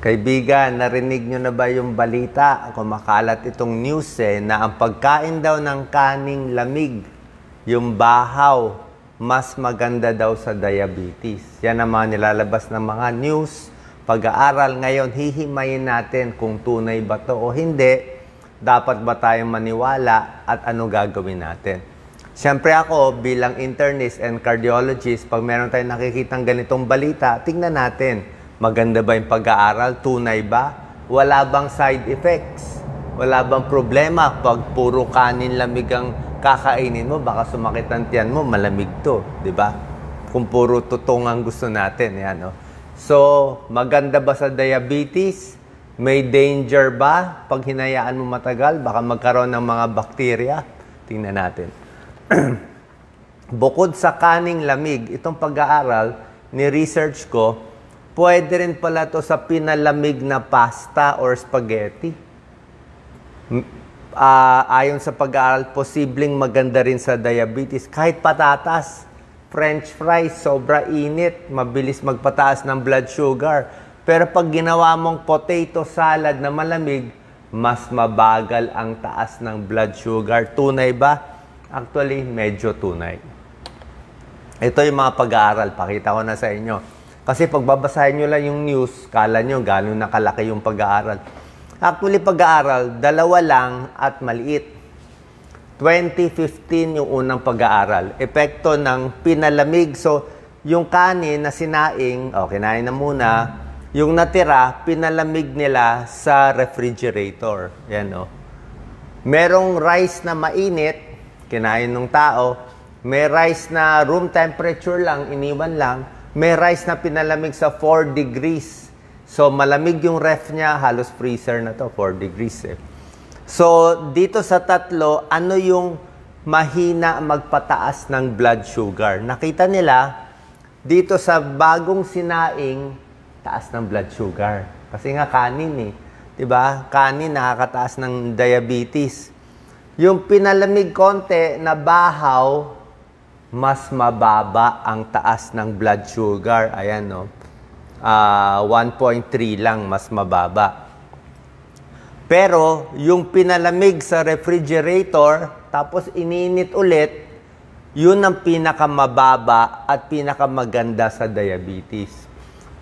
Kaibigan, narinig nyo na ba yung balita? Kumakalat itong news na ang pagkain daw ng kaning lamig, yung bahaw, mas maganda daw sa diabetes. Yan ang mga nilalabas ng mga news. Pag-aaral ngayon, hihimayin natin kung tunay ba to o hindi. Dapat ba tayong maniwala at ano gagawin natin? Siyempre ako, bilang internist and cardiologist, pag meron tayong nakikitang ganitong balita, tingnan natin. Maganda ba yung pag-aaral? Tunay ba? Wala bang side effects? Wala bang problema pag puro kanin lamig ang kakainin mo? Baka sumakit ang tiyan mo, malamig to, di ba? Kung puro tutong ang gusto natin, yan, no? So, maganda ba sa diabetes? May danger ba pag hinayaan mo matagal? Baka magkaroon ng mga bakterya? Tingnan natin. Bukod sa kaning lamig, itong pag-aaral, ni-research ko, pwede rin pala to sa pinalamig na pasta or spaghetti. Ayon sa pag-aaral, posibleng maganda rin sa diabetes. Kahit patatas, french fries, sobra init, mabilis magpataas ng blood sugar. Pero pag ginawa mong potato salad na malamig, mas mabagal ang taas ng blood sugar. Tunay ba? Actually, medyo tunay. Ito yung mga pag-aaral. Pakita ko na sa inyo. Kasi pag babasahin nyo lang yung news, kala nyo gano'n nakalaki yung pag-aaral. Actually, pag-aaral, dalawa lang at maliit. 2015 yung unang pag-aaral. Epekto ng pinalamig. So, yung kanin na sinaing, kinain na muna. Yung natira, pinalamig nila sa refrigerator. Yan, o. Merong rice na mainit, kinain ng tao. May rice na room temperature lang, iniwan lang. May rice na pinalamig sa 4 degrees. So, malamig yung ref niya, halos freezer na to, 4 degrees eh. So, dito sa tatlo, ano yung mahina magpataas ng blood sugar? Nakita nila, dito sa bagong sinaing, taas ng blood sugar. Kasi nga kanin eh. Diba? Kanin nakakataas ng diabetes. Yung pinalamig konti na bahaw, mas mababa ang taas ng blood sugar. Ayan, no? 1.3 lang, mas mababa. Pero, yung pinalamig sa refrigerator, tapos ininit ulit, yun ang pinakamababa at pinakamaganda sa diabetes.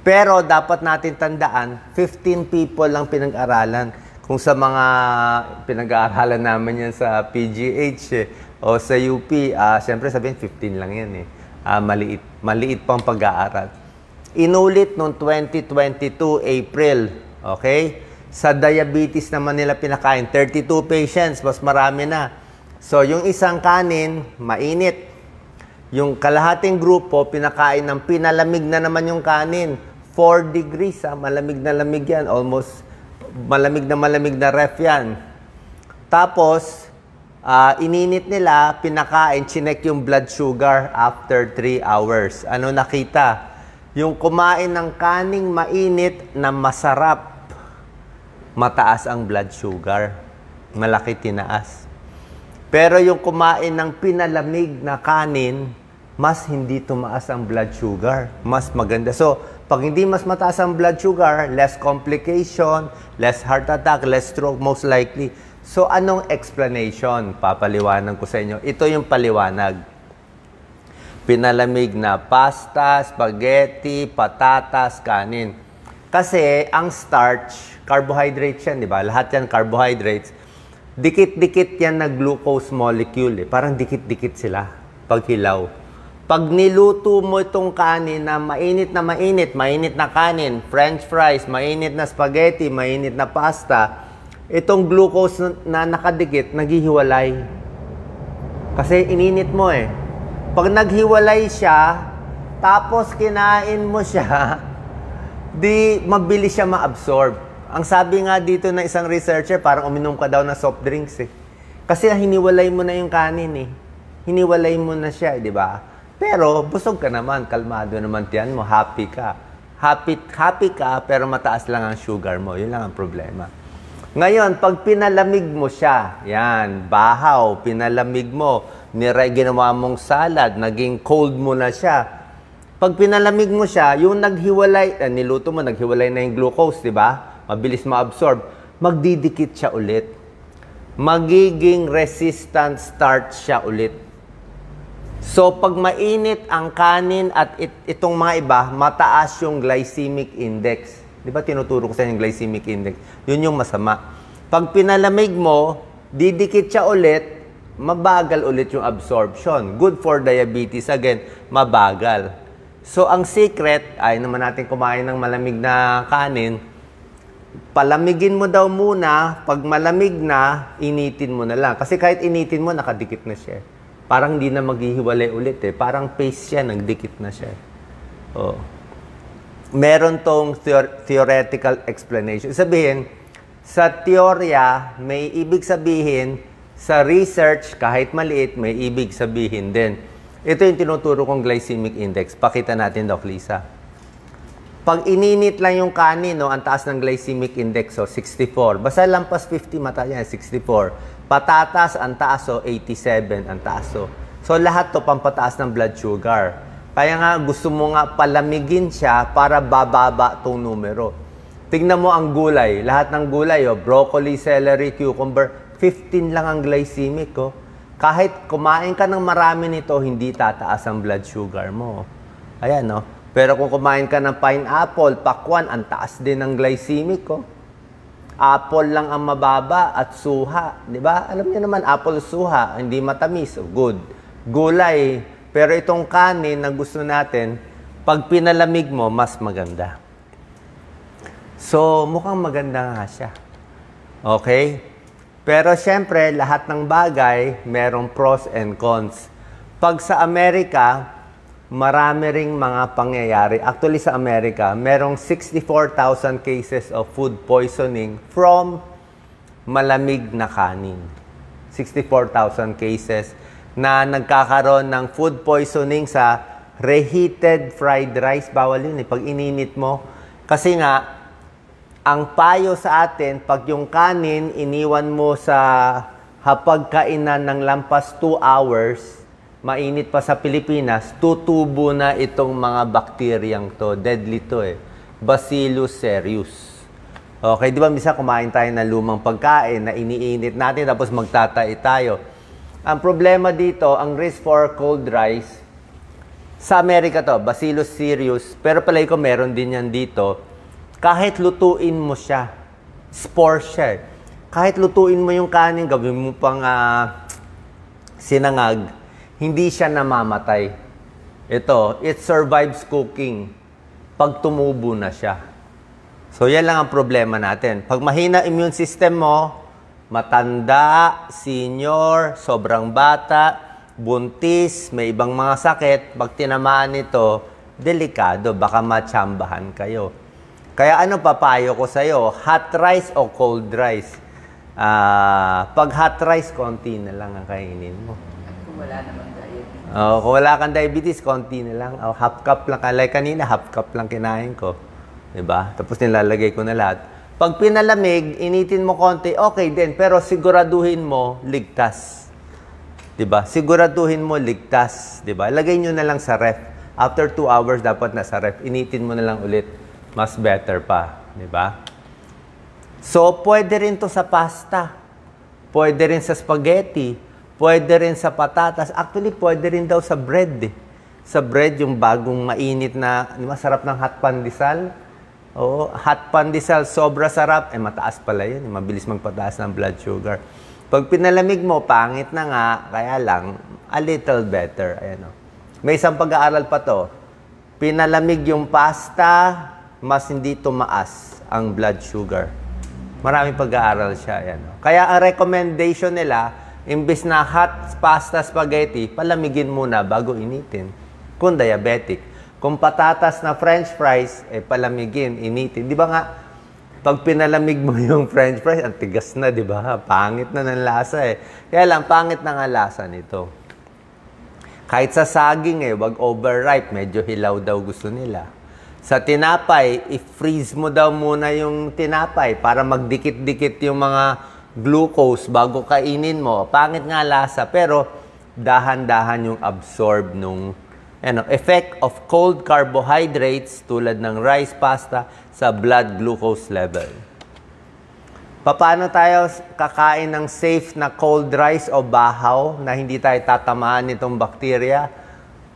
Pero, dapat natin tandaan, 15 people lang pinag-aralan. Kung sa mga pinag-aaralan namin yan sa PGH, o sa UP, siyempre sabihin 15 lang yan eh. Maliit. Maliit pang pag-aaral. Inulit noong 2022 April. Okay? Sa diabetes naman nila pinakain. 32 patients, mas marami na. So, yung isang kanin, mainit. Yung kalahating grupo, pinakain ng pinalamig na naman yung kanin. 4 degrees, malamig na lamig yan. Almost malamig na ref yan. Tapos, ininit nila, pinakain, chinek yung blood sugar after 3 hours. Ano nakita? Yung kumain ng kaning mainit na masarap, mataas ang blood sugar. Malaki tinaas. Pero yung kumain ng pinalamig na kanin, mas hindi tumaas ang blood sugar. Mas maganda. So, pag hindi mas mataas ang blood sugar, less complication, less heart attack, less stroke, most likely. So, anong explanation? Papaliwanag ko sa inyo. Ito yung paliwanag. Pinalamig na pasta, spaghetti, patatas, kanin. Kasi, ang starch, carbohydrates yan, di ba? Lahat yan carbohydrates. Dikit-dikit yan na glucose molecule. Parang dikit-dikit sila pag hilaw. Pag niluto mo itong kanin na mainit na kanin, french fries, mainit na spaghetti, mainit na pasta, itong glucose na nakadikit, naghihiwalay. Kasi ininit mo eh. Pag naghiwalay siya, tapos kinain mo siya, di mabilis siya ma-absorb. Ang sabi nga dito ng isang researcher, parang uminom ka daw ng soft drinks eh. Kasi hiniwalay mo na yung kanin eh. Hiniwalay mo na siya, di ba? Pero busog ka naman, kalmado naman tiyan mo, happy ka. Happy ka, pero mataas lang ang sugar mo. Yun lang ang problema. Ngayon, pag pinalamig mo siya, yan, bahaw, pinalamig mo, ginawa mong salad, naging cold mo na siya, Pag pinalamig mo siya, yung naghiwalay, niluto mo, naghiwalay na yung glucose, di ba? Mabilis ma-absorb. Magdidikit siya ulit. Magiging resistant starch siya ulit. So, pag mainit ang kanin at itong mga iba, mataas yung glycemic index. Di ba tinuturo ko sa inyo yung glycemic index? Yun yung masama. Pag pinalamig mo, didikit siya ulit, mabagal ulit yung absorption. Good for diabetes. Again, mabagal. So, ang secret, ay naman natin kumain ng malamig na kanin, palamigin mo daw muna, pag malamig na, initin mo na lang. Kasi kahit initin mo, nakadikit na siya. Parang hindi na maghihiwalay ulit eh. Parang paste siya, nagdikit na siya. Oh. Meron tong theoretical explanation. Sabihin, sa teorya, may ibig sabihin, sa research, kahit maliit, may ibig sabihin din. Ito yung tinuturo kong glycemic index. Pakita natin, Doc Lisa. Pag ininit lang yung kanin, no, ang taas ng glycemic index, so 64. Basta lampas 50, mata yan, 64. Patatas, ang taas, so 87, ang taas. So lahat to pampataas ng blood sugar. Kaya nga, gusto mo nga palamigin siya para bababa itong numero. Tignan mo ang gulay. Lahat ng gulay, broccoli, celery, cucumber, 15 lang ang glycemic. Kahit kumain ka ng marami nito, hindi tataas ang blood sugar mo. Ayan, no? Pero kung kumain ka ng pineapple, pakwan, ang taas din ng glycemic, Apple lang ang mababa at suha. Di ba? Alam niyo naman, apple suha, hindi matamis. Good. Gulay. Pero itong kanin na gusto natin, pag pinalamig mo, mas maganda. So, mukhang maganda nga siya. Okay? Pero syempre, lahat ng bagay, merong pros and cons. Pag sa Amerika, marami ring mga pangyayari. Actually, sa Amerika, merong 64,000 cases of food poisoning from malamig na kanin. 64,000 cases na nagkakaroon ng food poisoning sa reheated fried rice. Bawal yun eh, pag ininit mo. Kasi nga, ang payo sa atin, pag yung kanin, iniwan mo sa hapagkainan ng lampas 2 hours, mainit pa sa Pilipinas, tutubo na itong mga bakteryang to. Deadly to eh. Bacillus cereus. Okay, di ba misa kumain tayo ng lumang pagkain na iniinit natin tapos magtatai tayo. Ang problema dito, ang risk for cold rice, sa Amerika to, Bacillus cereus, pero palagi ko meron din yan dito, kahit lutuin mo siya, spore siya. Kahit lutuin mo yung kanin, gawin mo pang sinangag, hindi siya namamatay. Ito, it survives cooking pag tumubo na siya. So, yan lang ang problema natin. Pag mahina immune system mo, matanda, senior, sobrang bata, buntis, may ibang mga sakit, pag tinamaan ito, delikado, baka matsambahan kayo. Kaya ano papayo ko sa'yo? Hot rice o cold rice? Pag hot rice, konti na lang ang kainin mo. Kung wala namang diabetes. Kung wala kang diabetes, konti na lang. Half cup lang. Like kanina, half cup lang kinain ko. Diba? Tapos nilalagay ko na lahat. Pag pinalamig, initin mo konti, okay din. Pero siguraduhin mo, ligtas. Diba? Siguraduhin mo, ligtas. Diba? Lagay nyo na lang sa ref. After 2 hours, dapat nasa ref. Initin mo na lang ulit. Mas better pa. Diba? So, pwede rin to sa pasta. Pwede rin sa spaghetti. Pwede rin sa patatas. Actually, pwede rin daw sa bread. Sa bread, yung bagong mainit na, masarap ng hot pandesal. Oo, hot pandesal, sobra sarap. Mataas pala yun. Mabilis magpataas ng blood sugar. Pag pinalamig mo, pangit na nga. Kaya lang, a little better. Ayan, o. May isang pag-aaral pa to. Pinalamig yung pasta, mas hindi tumaas ang blood sugar. Maraming pag-aaral siya. Ayan, o. Kaya ang recommendation nila, imbis na hot pasta spaghetti, palamigin muna bago initin. Kung diabetic. Kung patatas na french fries, palamigin, initin. Di ba nga, pag pinalamig mo yung french fries, ang tigas na, di ba? Pangit na ng lasa eh. Kaya lang, pangit na nga lasa nito. Kahit sa saging wag overripe, medyo hilaw daw gusto nila. Sa tinapay, i-freeze mo daw muna yung tinapay para magdikit-dikit yung mga glucose bago kainin mo. Pangit nga lasa, pero dahan-dahan yung absorb nung Ano, effect of cold carbohydrates tulad ng rice, pasta sa blood glucose level. Paano tayo kakain ng safe na cold rice o bahaw na hindi tayo tatamaan nitong bakterya?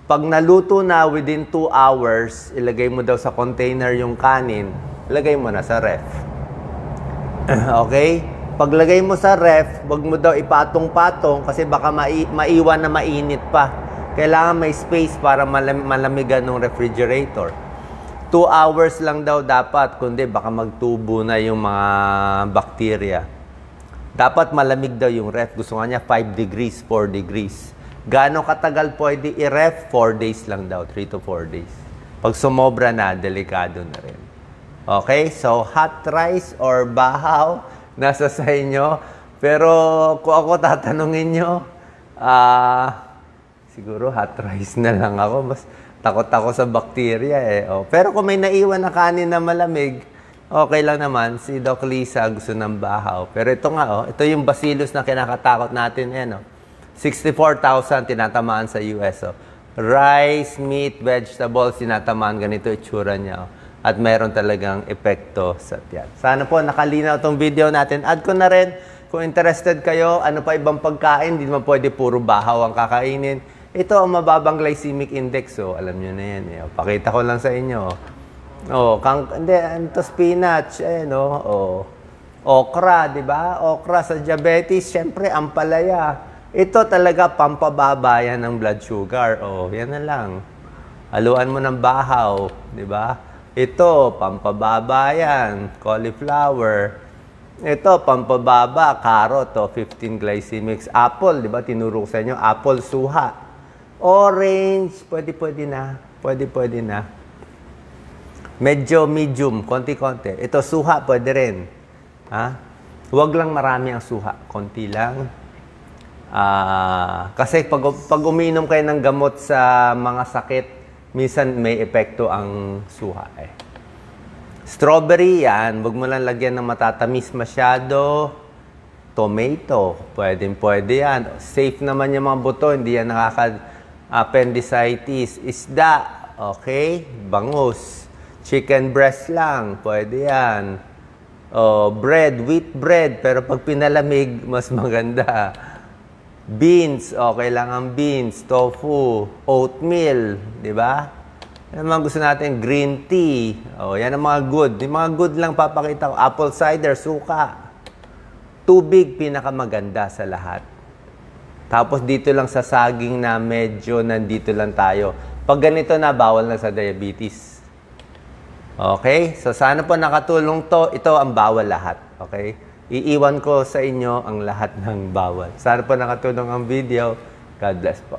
Pag naluto na within 2 hours, ilagay mo daw sa container yung kanin, ilagay mo na sa ref. Okay? Paglagay mo sa ref, wag mo daw ipatong-patong kasi baka maiwan na mainit pa. Kailangan may space para malamigan ng refrigerator. 2 hours lang daw dapat, kundi baka magtubo na yung mga bakterya. Dapat malamig daw yung ref. Gusto nga niya 5 degrees, 4 degrees. Gaano katagal pwede i-ref? 4 days lang daw, 3 to 4 days. Pag sumobra na, delikado na rin. Okay? So, hot rice or bahaw, nasa sa inyo. Pero kung ako tatanungin nyo, siguro hot rice na lang ako. Mas takot ako sa bakterya eh. Oh. Pero kung may naiwan na kanin na malamig, okay lang naman. Si Doc Lisa gusto ng bahaw. Pero ito nga, oh, ito yung bacillus na kinakatakot natin. Eh, no? 64,000 tinatamaan sa US. Oh. Rice, meat, vegetables, tinatamaan. Ganito itsura niya. Oh. At mayroon talagang epekto sa tiyan. Sana po nakalinaw itong video natin. Add ko na rin, kung interested kayo, ano pa ibang pagkain, hindi naman pwede puro bahaw ang kakainin. Ito ang mababang glycemic index. Oh. Alam nyo na yan. Eh. Pakita ko lang sa inyo. Oh, ito spinach. Eh, no? Oh. Okra, di ba? Okra sa diabetes, syempre, ampalaya. Ito talaga pampababa yan ng blood sugar. Oh, yan na lang. Haluan mo ng bahaw, di ba? Ito, pampababa yan. Cauliflower. Ito, pampababa. Carrot, 15 glycemics. Apple, di ba? Tinuro ko sa inyo. Apple, suha. Orange, pwede na. Pwede na. Medyo medium, konti-konti. Ito, suha, pwede rin. Ha? Huwag lang marami ang suha. Konti lang. Kasi pag uminom kayo ng gamot sa mga sakit, minsan may epekto ang suha eh. Strawberry, yan. Huwag mo lang lagyan ng matatamis masyado. Tomato, pwede yan. Safe naman yung mga buto, hindi yan appendicitis. Isda, okay? Bangus. Chicken breast lang, pwede yan. Bread, wheat bread, pero pag pinalamig, mas maganda. Beans, okay lang ang beans. Tofu, oatmeal, di ba? Yan ang mga gusto natin, green tea. Yan ang mga good. Yung mga good lang papakita ko. Apple cider, suka. Tubig, pinakamaganda sa lahat. Tapos dito lang sa saging na medyo nandito lang tayo. Pag ganito na, bawal na sa diabetes. Okay? So sana po nakatulong to. Ito ang bawal lahat. Okay? Iiwan ko sa inyo ang lahat ng bawal. Sana po nakatulong ang video. God bless po.